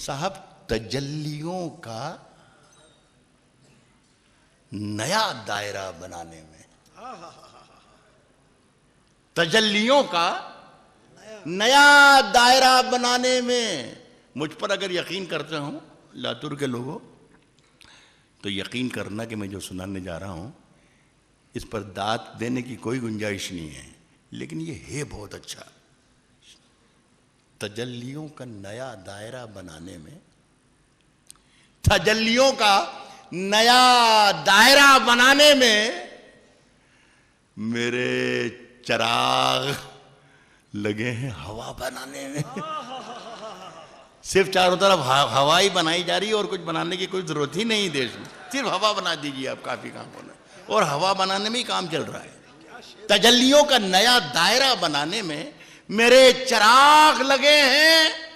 साहब तजल्लियों का नया दायरा बनाने में, तजल्लियों का नया दायरा बनाने में मुझ पर अगर यकीन करते हो लातूर के लोगों, तो यकीन करना कि मैं जो सुनाने जा रहा हूं इस पर दात देने की कोई गुंजाइश नहीं है, लेकिन ये है बहुत अच्छा। तजल्लियों का नया दायरा बनाने में, तजल्लियों का नया दायरा बनाने में मेरे चिराग लगे हैं हवा बनाने में। सिर्फ चारों तरफ हवा ही बनाई जा रही है और कुछ बनाने की कोई जरूरत ही नहीं देश में, सिर्फ हवा बना दीजिए आप, काफी काम होना, और हवा बनाने में ही काम चल रहा है। तजल्लियों का नया दायरा बनाने में मेरे चिराग लगे हैं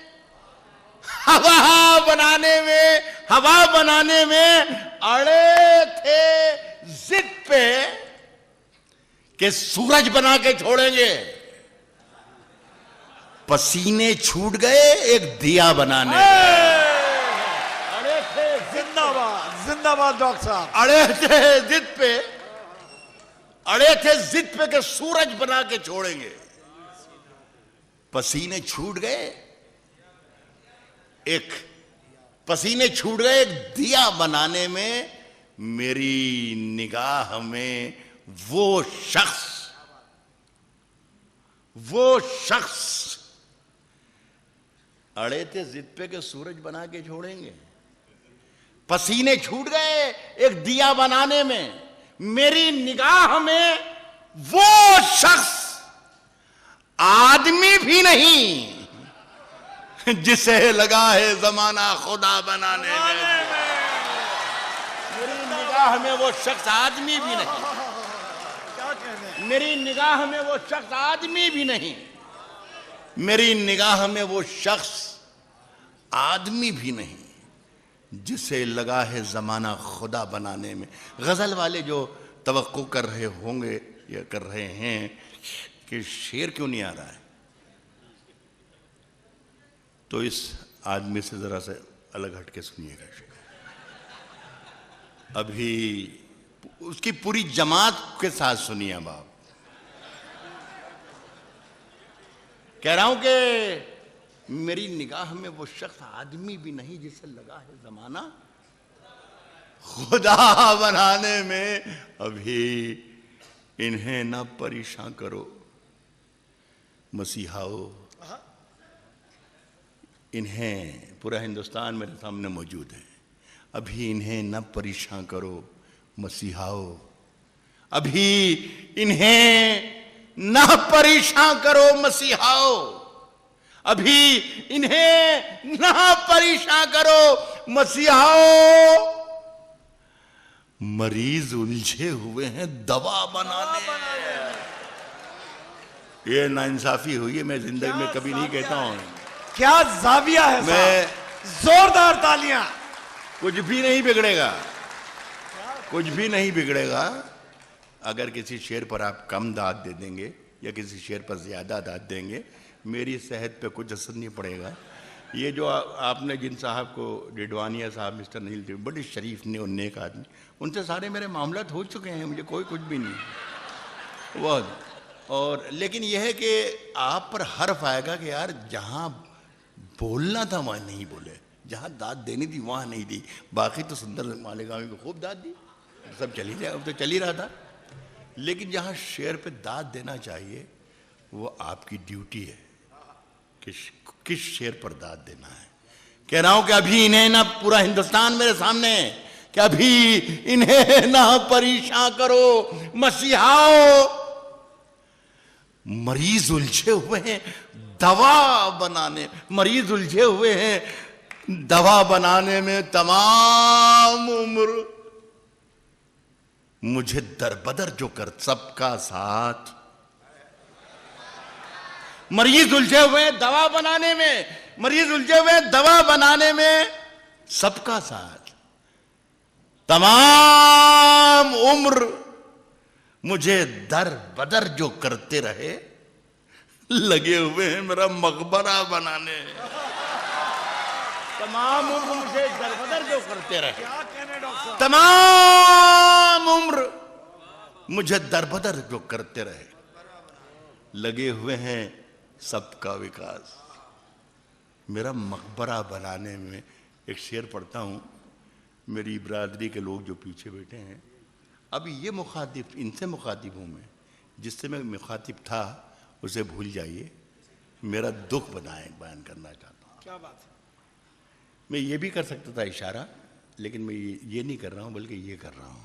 हवा बनाने में, हवा बनाने में। अड़े थे जिद पे कि सूरज बना के छोड़ेंगे, पसीने छूट गए एक दिया बनाने में। अड़े थे, जिंदाबाद जिंदाबाद डॉक्टर साहब। अड़े थे जिद पे, अड़े थे जिद पे कि सूरज बना के छोड़ेंगे, पसीने छूट गए, एक पसीने छूट गए एक दिया बनाने में। मेरी निगाह में वो शख्स अड़े थे जिद पे के सूरज बना के छोड़ेंगे, पसीने छूट गए एक दिया बनाने में। मेरी निगाह में वो शख्स आदमी भी नहीं जिसे लगा है जमाना खुदा बनाने में। मेरी निगाह में वो शख्स आदमी भी नहीं, क्या कहने, मेरी निगाह में वो शख्स आदमी भी नहीं, मेरी निगाह में वो शख्स आदमी भी नहीं जिसे लगा है जमाना खुदा बनाने में। गजल वाले जो तवक्को कर रहे होंगे या कर रहे हैं कि शेर क्यों नहीं आ रहा है, तो इस आदमी से जरा से अलग हटके सुनिएगा। अभी उसकी पूरी जमात के साथ सुनिए। अब आप, कह रहा हूं कि मेरी निगाह में वो शख्स आदमी भी नहीं जिसे लगा है जमाना खुदा बनाने में। अभी इन्हें ना परेशान करो मसीहाओ, इन्हें, पूरा हिंदुस्तान मेरे सामने मौजूद है, अभी इन्हें न परेशान करो मसीहाओ, अभी इन्हें न परेशान करो मसीहाओ, अभी इन्हें न परेशान करो मसीहाओ। मरीज उलझे हुए हैं दवा बनाने में। ये नाइंसाफी हुई है, मैं जिंदगी में कभी नहीं कहता हूं। क्या जाविया है मैं, जोरदार तालियां। कुछ भी नहीं बिगड़ेगा, कुछ भी नहीं बिगड़ेगा अगर किसी शेर पर आप कम दाद दे देंगे या किसी शेर पर ज्यादा दाद देंगे, मेरी सेहत पे कुछ असर नहीं पड़ेगा। ये जो आपने जिन साहब को, डिडवानिया साहब, मिस्टर नील, बड़े शरीफ ने और नेक आदमी, उनसे सारे मेरे मामलात हो चुके हैं, मुझे कोई कुछ भी नहीं बहुत। और लेकिन यह है कि आप पर हर्फ आएगा कि यार जहां बोलना था वहां नहीं बोले, जहां दाद देनी थी वहां नहीं दी। बाकी तो सुंदर मालेगामी को खूब दाद दी, सब चली जाए, अब तो चल ही रहा था। लेकिन जहां शेर पे दाद देना चाहिए वो आपकी ड्यूटी है कि किस शेर पर दाद देना है। कह रहा हूं कि अभी इन्हें ना, पूरा हिंदुस्तान मेरे सामने है, कि अभी इन्हें ना परेशान करो मसीहाओ। मरीज उलझे हुए हैं दवा बनाने, मरीज उलझे हुए हैं दवा बनाने में। तमाम उम्र मुझे दरबदर जो कर सबका साथ, मरीज उलझे हुए हैं दवा बनाने में, मरीज उलझे हुए हैं दवा बनाने में सबका साथ। तमाम उम्र मुझे दर बदर जो करते रहे, लगे हुए हैं मेरा मकबरा बनाने। तमाम उम्र मुझे दरबदर जो करते रहे, क्या कहने डॉक्टर साहब। तमाम उम्र मुझे दरबदर जो करते रहे, लगे हुए हैं सबका विकास। मेरा मकबरा बनाने में एक शेर पढ़ता हूँ, मेरी बरादरी के लोग जो पीछे बैठे हैं, अब ये मुखातिब, इनसे मुखातिब हूँ मैं, जिससे मैं मुखातिब था उसे भूल जाइए, मेरा दुख बयान करना चाहता हूँ। क्या बात है। मैं ये भी कर सकता था इशारा, लेकिन मैं ये नहीं कर रहा हूँ, बल्कि ये कर रहा हूँ।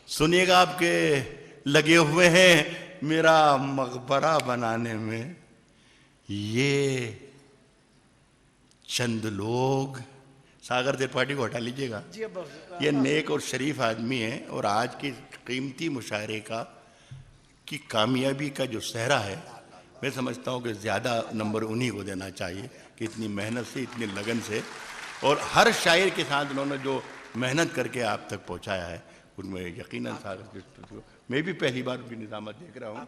सुनिएगा, आपके लगे हुए हैं मेरा मकबरा बनाने में ये चंद लोग। सागर त्रिपाठी को हटा लीजिएगा, जी अब ये नेक और शरीफ आदमी है, और आज के कीमती मुशायरे की कामयाबी का जो सहरा है, मैं समझता हूँ कि ज़्यादा नंबर उन्हीं को देना चाहिए कि इतनी मेहनत से, इतनी लगन से, और हर शायर के साथ उन्होंने जो मेहनत करके आप तक पहुँचाया है, उनमें यकीनन सागर मैं भी पहली बार उनकी निज़ामत देख रहा हूँ,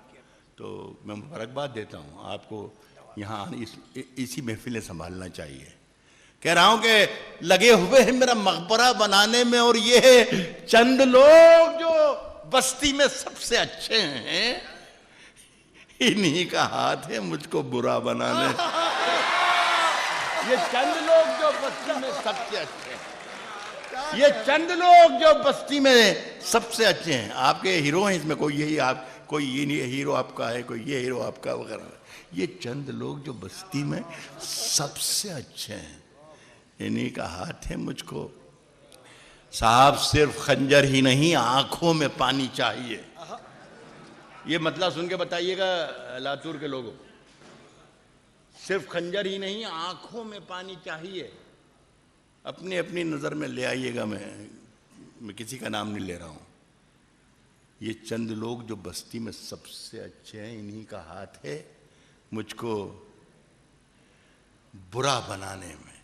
तो मैं मुबारकबाद देता हूँ आपको। यहाँ इसी महफिलें संभालना चाहिए। कह रहा हूं कि लगे हुए हैं मेरा मकबरा बनाने में, और ये चंद लोग जो बस्ती में सबसे अच्छे हैं, इन्हीं का हाथ है मुझको बुरा बनाने। ये चंद लोग जो बस्ती में सबसे अच्छे हैं, ये चंद लोग जो बस्ती में सबसे अच्छे हैं। आपके हीरो हैं इसमें, कोई यही आप, कोई ये हीरो आपका है, कोई ये हीरो आपका वगैरह। ये चंद लोग जो बस्ती में सबसे अच्छे हैं, इन्हीं का हाथ है मुझको। साहब सिर्फ खंजर ही नहीं, आंखों में पानी चाहिए। ये मतलब सुन के बताइएगा लातूर के लोगों, सिर्फ खंजर ही नहीं, आंखों में पानी चाहिए। अपनी अपनी नजर में ले आइएगा, मैं किसी का नाम नहीं ले रहा हूं। ये चंद लोग जो बस्ती में सबसे अच्छे हैं, इन्हीं का हाथ है मुझको बुरा बनाने में।